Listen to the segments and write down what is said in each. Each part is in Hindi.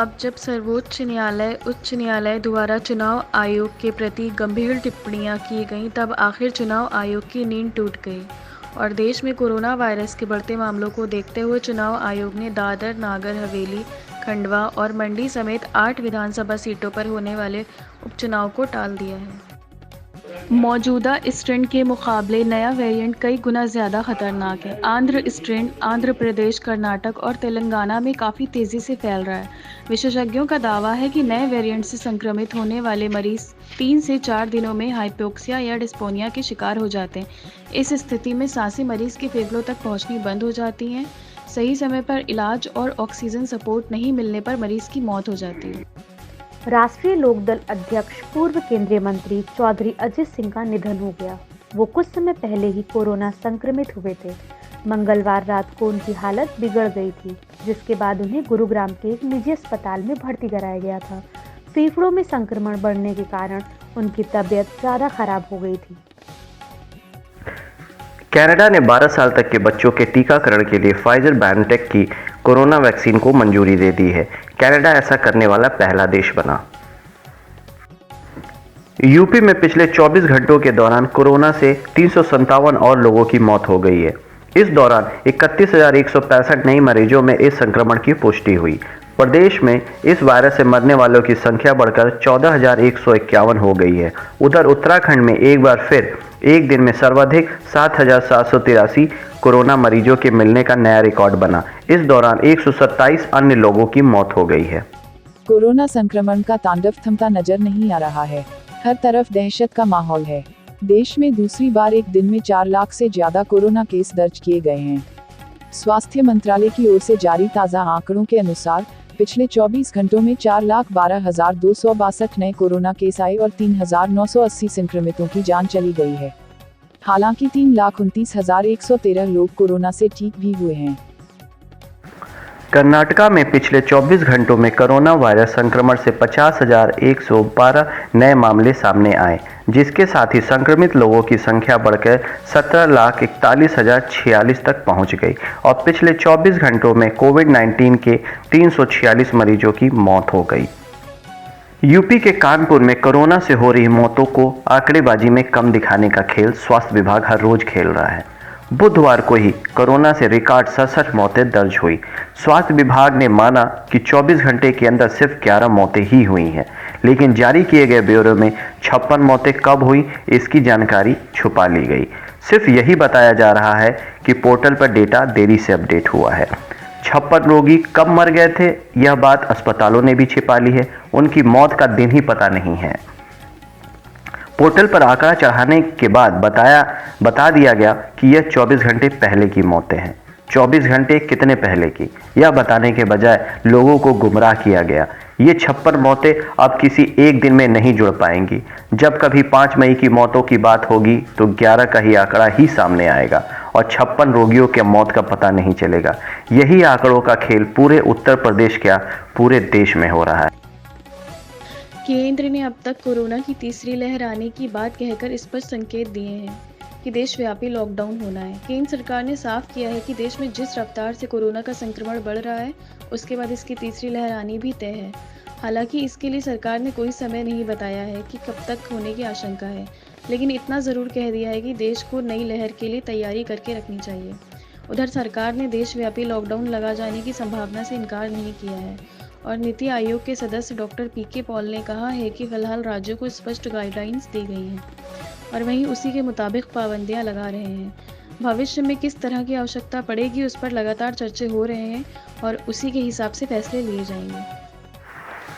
अब जब सर्वोच्च न्यायालय उच्च न्यायालय द्वारा चुनाव आयोग के प्रति गंभीर टिप्पणियां की गईं, तब आखिर चुनाव आयोग की नींद टूट गई और देश में कोरोना वायरस के बढ़ते मामलों को देखते हुए चुनाव आयोग ने दादर, नागर हवेली, खंडवा और मंडी समेत 8 विधानसभा सीटों पर होने वाले उपचुनाव को टाल दिया है। मौजूदा स्ट्रेन के मुकाबले नया वेरिएंट कई गुना ज़्यादा खतरनाक है। आंध्र प्रदेश, कर्नाटक और तेलंगाना में काफ़ी तेज़ी से फैल रहा है। विशेषज्ञों का दावा है कि नए वेरिएंट से संक्रमित होने वाले मरीज 3 से 4 दिनों में हाइपोक्सिया या डिस्पोनिया के शिकार हो जाते हैं। इस स्थिति में सांसें मरीज के फेफड़ों तक पहुंचनी बंद हो जाती हैं। सही समय पर इलाज और ऑक्सीजन सपोर्ट नहीं मिलने पर मरीज की मौत हो जाती है। राष्ट्रीय लोकदल अध्यक्ष पूर्व केंद्रीय मंत्री चौधरी अजित सिंह का निधन हो गया। वो कुछ समय पहले ही कोरोना संक्रमित हुए थे। मंगलवार रात को उनकी हालत बिगड़ गई थी, जिसके बाद उन्हें गुरुग्राम के एक निजी अस्पताल में भर्ती कराया गया था। फेफड़ों में संक्रमण बढ़ने के कारण उनकी तबीयत ज़्यादा खराब हो गई थी। कनाडा ने 12 साल तक के बच्चों के टीकाकरण के लिए फाइजर-बायोनटेक की कोरोना वैक्सीन को मंजूरी दे दी है। कनाडा ऐसा करने वाला पहला देश बना। यूपी में पिछले 24 घंटों के दौरान कोरोना से 357 और लोगों की मौत हो गई है। इस दौरान 31,165 नए मरीजों में इस संक्रमण की पुष्टि हुई। प्रदेश में इस वायरस से मरने वालों की संख्या बढ़कर 14,151 हो गई है। उधर उत्तराखंड में एक बार फिर एक दिन में सर्वाधिक 7,783 कोरोना मरीजों के मिलने का नया रिकॉर्ड बना। इस दौरान 127 अन्य लोगों की मौत हो गई है। कोरोना संक्रमण का तांडव थमता नजर नहीं आ रहा है। हर तरफ दहशत का माहौल है। देश में दूसरी बार एक दिन में 4 लाख से ज्यादा कोरोना केस दर्ज किए गए हैं। स्वास्थ्य मंत्रालय की ओर से जारी ताज़ा आंकड़ों के अनुसार पिछले 24 घंटों में 4,12,262 नए कोरोना केस आए और 3,980 संक्रमितों की जान चली गई है। हालांकि 3,29,113 लोग कोरोना से ठीक भी हुए हैं। कर्नाटका में पिछले 24 घंटों में कोरोना वायरस संक्रमण से 50,112 नए मामले सामने आए, जिसके साथ ही संक्रमित लोगों की संख्या बढ़कर 17,41,046 तक पहुंच गई और पिछले 24 घंटों में कोविड-19 के 346 मरीजों की मौत हो गई। यूपी के कानपुर में कोरोना से हो रही मौतों को आंकड़ेबाजी में कम दिखाने का खेल स्वास्थ्य विभाग हर रोज खेल रहा है। बुधवार को ही कोरोना से रिकॉर्ड 67 मौतें दर्ज हुई। स्वास्थ्य विभाग ने माना कि 24 घंटे के अंदर सिर्फ 11 मौतें ही हुई हैं, लेकिन जारी किए गए ब्यौरे में 56 मौतें कब हुई इसकी जानकारी छुपा ली गई। सिर्फ यही बताया जा रहा है कि पोर्टल पर डेटा देरी से अपडेट हुआ है। 56 रोगी कब मर गए थे यह बात अस्पतालों ने भी छिपा ली है। उनकी मौत का दिन ही पता नहीं है। पोर्टल पर आंकड़ा चढ़ाने के बाद बता दिया गया कि यह 24 घंटे पहले की मौतें हैं। 24 घंटे कितने पहले की यह बताने के बजाय लोगों को गुमराह किया गया। ये 56 मौतें अब किसी एक दिन में नहीं जुड़ पाएंगी। जब कभी 5 मई की मौतों की बात होगी तो 11 का ही आंकड़ा ही सामने आएगा और 56 रोगियों के मौत का पता नहीं चलेगा। यही आंकड़ों का खेल पूरे उत्तर प्रदेश क्या पूरे देश में हो रहा है। केंद्र ने अब तक कोरोना की तीसरी लहर आने की बात कहकर स्पष्ट संकेत दिए हैं कि देशव्यापी लॉकडाउन होना है। केंद्र सरकार ने साफ किया है कि देश में जिस रफ्तार से कोरोना का संक्रमण बढ़ रहा है, उसके बाद इसकी तीसरी लहर आनी भी तय है। हालांकि इसके लिए सरकार ने कोई समय नहीं बताया है कि कब तक होने की आशंका है, लेकिन इतना ज़रूर कह दिया है कि देश को नई लहर के लिए तैयारी करके रखनी चाहिए। उधर सरकार ने देशव्यापी लॉकडाउन लगा जाने की संभावना से इनकार नहीं किया है और नीति आयोग के सदस्य डॉक्टर पीके पॉल ने कहा है कि फिलहाल राज्यों को स्पष्ट गाइडलाइंस दी गई हैं और वहीं उसी के मुताबिक पाबंदियां लगा रहे हैं। भविष्य में किस तरह की आवश्यकता पड़ेगी उस पर लगातार चर्चे हो रहे हैं और उसी के हिसाब से फैसले लिए जाएंगे।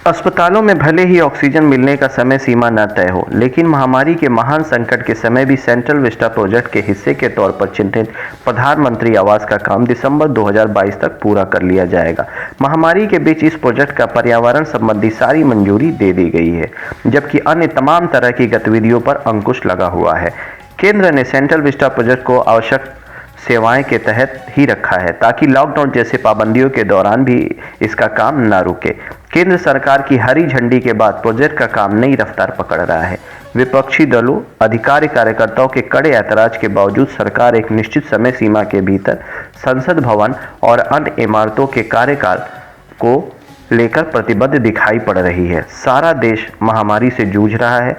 अस्पतालों में भले ही ऑक्सीजन मिलने का समय सीमा न तय हो, लेकिन महामारी के महान संकट के समय भी सेंट्रल विस्टा प्रोजेक्ट के हिस्से के तौर पर चिन्हित प्रधानमंत्री आवास का काम दिसंबर 2022 तक पूरा कर लिया जाएगा। महामारी के बीच इस प्रोजेक्ट का पर्यावरण संबंधी सारी मंजूरी दे दी गई है, जबकि अन्य तमाम तरह की गतिविधियों पर अंकुश लगा हुआ है। केंद्र ने सेंट्रल विस्टा प्रोजेक्ट को आवश्यक सेवाएं के तहत ही रखा है ताकि लॉकडाउन जैसे पाबंदियों के दौरान भी इसका काम न रुके। केंद्र सरकार की हरी झंडी के बाद प्रोजेक्ट का काम नई रफ्तार पकड़ रहा है। विपक्षी दलों, अधिकारी, कार्यकर्ताओं के कड़े ऐतराज के बावजूद सरकार एक निश्चित समय सीमा के भीतर संसद भवन और अन्य इमारतों के कार्यकाल को लेकर प्रतिबद्ध दिखाई पड़ रही है। सारा देश महामारी से जूझ रहा है,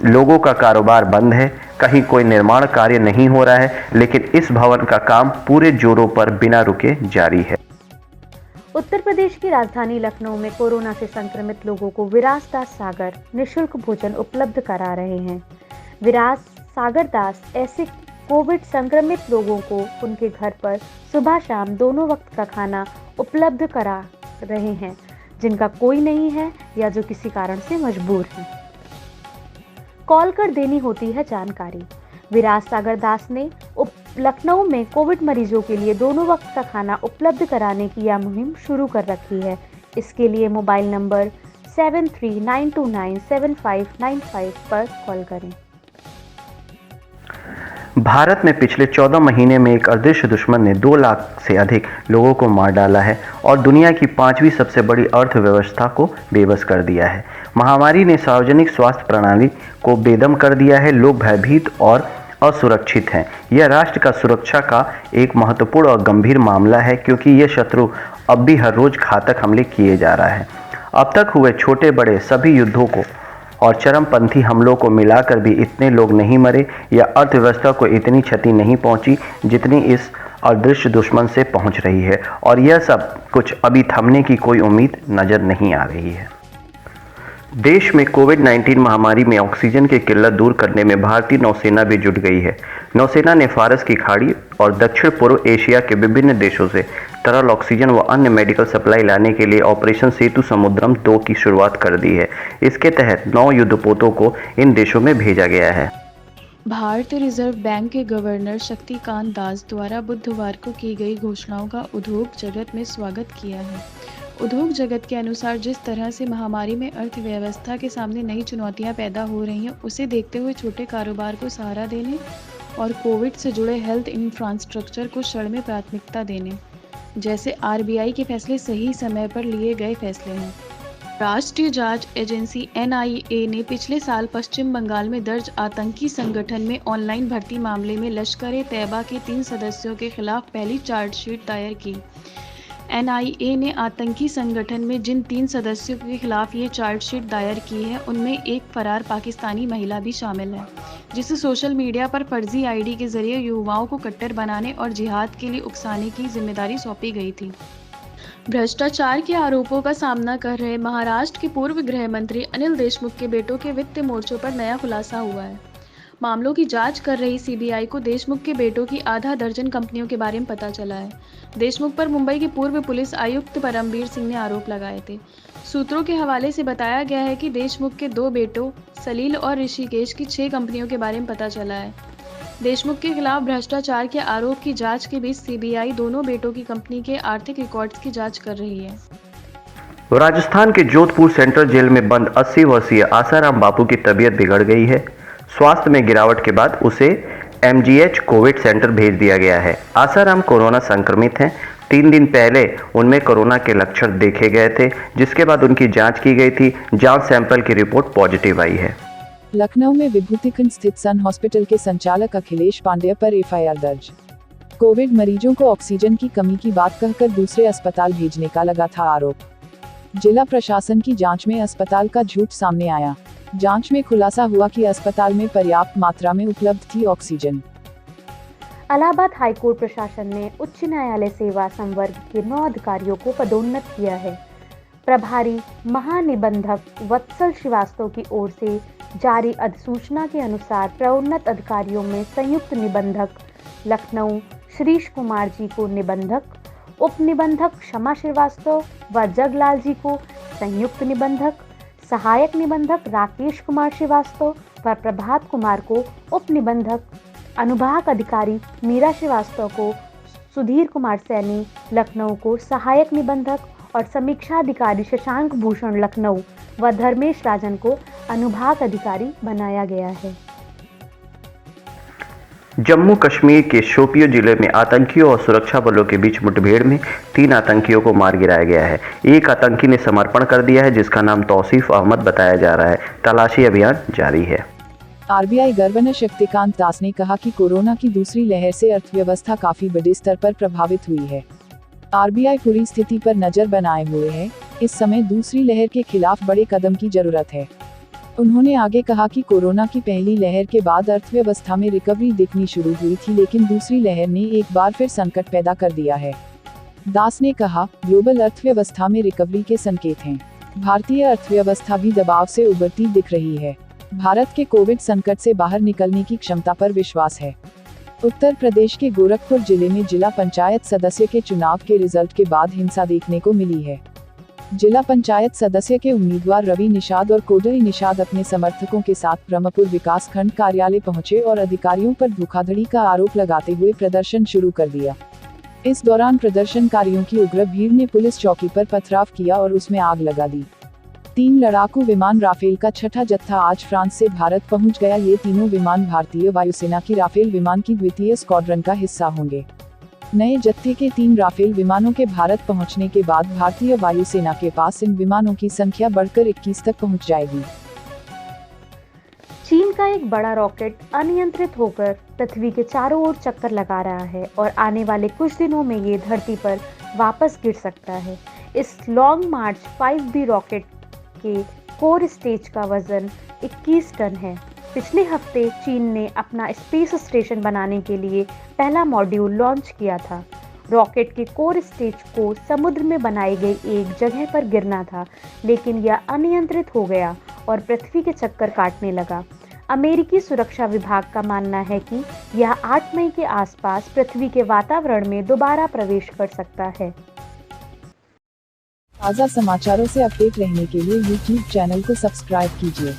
लोगों का कारोबार बंद है, कहीं कोई निर्माण कार्य नहीं हो रहा है, लेकिन इस भवन का काम पूरे जोरों पर बिना रुके जारी है। उत्तर प्रदेश की राजधानी लखनऊ में कोरोना से संक्रमित लोगों को विराज दास सागर निःशुल्क भोजन उपलब्ध करा रहे हैं। विराज सागर दास ऐसे कोविड संक्रमित लोगों को उनके घर पर सुबह शाम दोनों वक्त का खाना उपलब्ध करा रहे हैं, जिनका कोई नहीं है या जो किसी कारण से मजबूर हैं। कॉल कर देनी होती है जानकारी। विराज सागर दास ने लखनऊ में कोविड मरीजों के लिए दोनों वक्त का खाना उपलब्ध कराने की यह मुहिम शुरू कर रखी है। इसके लिए मोबाइल नंबर 7392975595 पर कॉल करें। भारत में पिछले 14 महीने में एक अदृश्य दुश्मन ने 2 लाख से अधिक लोगों को मार डाला है और दुनिया की 5वीं सबसे बड़ी अर्थव्यवस्था को बेबस कर दिया है। महामारी ने सार्वजनिक स्वास्थ्य प्रणाली को बेदम कर दिया है। लोग भयभीत और असुरक्षित हैं। यह राष्ट्र का सुरक्षा का एक महत्वपूर्ण और गंभीर मामला है, क्योंकि यह शत्रु अब भी हर रोज घातक हमले किए जा रहा है। अब तक हुए छोटे बड़े सभी युद्धों को और चरमपंथी हमलों को मिलाकर भी इतने लोग नहीं मरे या अर्थव्यवस्था को इतनी क्षति नहीं पहुंची जितनी इस अदृश्य दुश्मन से पहुंच रही है, और यह सब कुछ अभी थमने की कोई उम्मीद नजर नहीं आ रही है। देश में कोविड-19 महामारी में ऑक्सीजन की किल्लत दूर करने में भारतीय नौसेना भी जुट गई है। नौसेना ने फारस की खाड़ी और दक्षिण पूर्व एशिया के विभिन्न देशों से तरल ऑक्सीजन व अन्य मेडिकल सप्लाई लाने के लिए ऑपरेशन सेतु समुद्रम 2 की शुरुआत कर दी है। इसके तहत 9 युद्धपोतों को इन देशों में भेजा गया है। भारतीय रिजर्व बैंक के गवर्नर शक्तिकांत दास द्वारा बुधवार को की गई घोषणाओं का उद्योग जगत में स्वागत किया है। उद्योग जगत के अनुसार जिस तरह से महामारी में अर्थव्यवस्था के सामने नई चुनौतियां पैदा हो रही हैं, उसे देखते हुए छोटे कारोबार को सहारा देने और कोविड से जुड़े हेल्थ इंफ्रास्ट्रक्चर को क्षण में प्राथमिकता देने जैसे आरबीआई के फैसले सही समय पर लिए गए फैसले हैं। राष्ट्रीय जांच एजेंसी NIA ने पिछले साल पश्चिम बंगाल में दर्ज आतंकी संगठन में ऑनलाइन भर्ती मामले में लश्कर-ए-तैयबा के 3 सदस्यों के खिलाफ पहली चार्जशीट दायर की। NIA ने आतंकी संगठन में जिन 3 सदस्यों के खिलाफ ये चार्जशीट दायर की है, उनमें एक फरार पाकिस्तानी महिला भी शामिल है, जिसे सोशल मीडिया पर फर्जी ID के जरिए युवाओं को कट्टर बनाने और जिहाद के लिए उकसाने की जिम्मेदारी सौंपी गई थी। भ्रष्टाचार के आरोपों का सामना कर रहे महाराष्ट्र के पूर्व गृह मंत्री अनिल देशमुख के बेटों के वित्तीय मोर्चों पर नया खुलासा हुआ है। मामलों की जांच कर रही CBI को देशमुख के बेटों की आधा दर्जन कंपनियों के बारे में पता चला है। देशमुख पर मुंबई के पूर्व पुलिस आयुक्त परमबीर सिंह ने आरोप लगाए थे। सूत्रों के हवाले से बताया गया है कि देशमुख के 2 बेटों सलील और ऋषिकेश की 6 कंपनियों के बारे में पता चला है। देशमुख के खिलाफ भ्रष्टाचार के आरोप की जांच के बीच CBI दोनों बेटों की कंपनी के आर्थिक रिकॉर्ड्स की जांच कर रही है। राजस्थान के जोधपुर सेंट्रल जेल में बंद 80 वर्षीय आसाराम बापू की तबीयत बिगड़ गई है। स्वास्थ्य में गिरावट के बाद उसे MGH कोविड सेंटर भेज दिया गया है। आसाराम कोरोना संक्रमित हैं। 3 दिन पहले उनमें कोरोना के लक्षण देखे गए थे, जिसके बाद उनकी जांच की गई थी। जांच सैंपल की रिपोर्ट पॉजिटिव आई है। लखनऊ में विभूतिखंड स्थित सन हॉस्पिटल के संचालक अखिलेश पांडेय पर FIR दर्ज। कोविड मरीजों को ऑक्सीजन की कमी की बात कहकर दूसरे अस्पताल भेजने का लगा था आरोप। जिला प्रशासन की जांच में अस्पताल का झूठ सामने आया। जांच में खुलासा हुआ कि अस्पताल में पर्याप्त मात्रा में उपलब्ध थी ऑक्सीजन। इलाहाबाद हाईकोर्ट प्रशासन ने उच्च न्यायालय सेवा संवर्ग के 9 अधिकारियों को पदोन्नत किया है। प्रभारी महानिबंधक वत्सल श्रीवास्तव की ओर से जारी अधिसूचना के अनुसार प्रोन्नत अधिकारियों में संयुक्त निबंधक लखनऊ श्रीश कुमार जी को निबंधक, उप निबंधक क्षमा श्रीवास्तव व जगलाल जी को संयुक्त निबंधक, सहायक निबंधक राकेश कुमार श्रीवास्तव व प्रभात कुमार को उप निबंधक, अनुभाग अधिकारी मीरा श्रीवास्तव को सुधीर कुमार सैनी लखनऊ को सहायक निबंधक और समीक्षा अधिकारी शशांक भूषण लखनऊ व धर्मेश राजन को अनुभाग अधिकारी बनाया गया है। जम्मू कश्मीर के शोपियां जिले में आतंकियों और सुरक्षा बलों के बीच मुठभेड़ में 3 आतंकियों को मार गिराया गया है। एक आतंकी ने समर्पण कर दिया है, जिसका नाम तौसीफ अहमद बताया जा रहा है। तलाशी अभियान जारी है। RBI गवर्नर शक्तिकांत दास ने कहा कि कोरोना की दूसरी लहर से अर्थव्यवस्था काफी बड़े स्तर पर प्रभावित हुई है। RBI पूरी स्थिति पर नजर बनाए हुए है। इस समय दूसरी लहर के खिलाफ बड़े कदम की जरूरत है। उन्होंने आगे कहा कि कोरोना की पहली लहर के बाद अर्थव्यवस्था में रिकवरी दिखनी शुरू हुई थी, लेकिन दूसरी लहर ने एक बार फिर संकट पैदा कर दिया है। दास ने कहा, ग्लोबल अर्थव्यवस्था में रिकवरी के संकेत हैं। भारतीय अर्थव्यवस्था भी दबाव से उबरती दिख रही है। भारत के कोविड संकट से बाहर निकलने की क्षमता पर विश्वास है। उत्तर प्रदेश के गोरखपुर जिले में जिला पंचायत सदस्य के चुनाव के रिजल्ट के बाद हिंसा देखने को मिली है। जिला पंचायत सदस्य के उम्मीदवार रवि निषाद और कोडरी निषाद अपने समर्थकों के साथ ब्रह्मपुर विकास खंड कार्यालय पहुंचे और अधिकारियों पर धोखाधड़ी का आरोप लगाते हुए प्रदर्शन शुरू कर दिया। इस दौरान प्रदर्शनकारियों की उग्र भीड़ ने पुलिस चौकी पर पथराव किया और उसमें आग लगा दी। 3 लड़ाकू विमान राफेल का छठा जत्था आज फ्रांस से भारत पहुंच गया। ये तीनों विमान भारतीय वायुसेना की राफेल विमान की द्वितीय स्क्वाड्रन का हिस्सा होंगे। नए जत्थे के 3 राफेल विमानों के भारत पहुंचने के बाद भारतीय वायुसेना के पास इन विमानों की संख्या बढ़कर 21 तक पहुंच जाएगी। चीन का एक बड़ा रॉकेट अनियंत्रित होकर पृथ्वी के चारों ओर चक्कर लगा रहा है और आने वाले कुछ दिनों में ये धरती पर वापस गिर सकता है। इस लॉन्ग मार्च 5B रॉकेट के कोर स्टेज का वजन 21 टन है। पिछले हफ्ते चीन ने अपना स्पेस स्टेशन बनाने के लिए पहला मॉड्यूल लॉन्च किया था। रॉकेट के कोर स्टेज को समुद्र में बनाई गई एक जगह पर गिरना था, लेकिन यह अनियंत्रित हो गया और पृथ्वी के चक्कर काटने लगा। अमेरिकी सुरक्षा विभाग का मानना है कि यह 8 मई के आसपास पृथ्वी के वातावरण में दोबारा प्रवेश कर सकता है। ताज़ा समाचारों से अपडेट रहने के लिए YouTube चैनल को सब्सक्राइब कीजिए।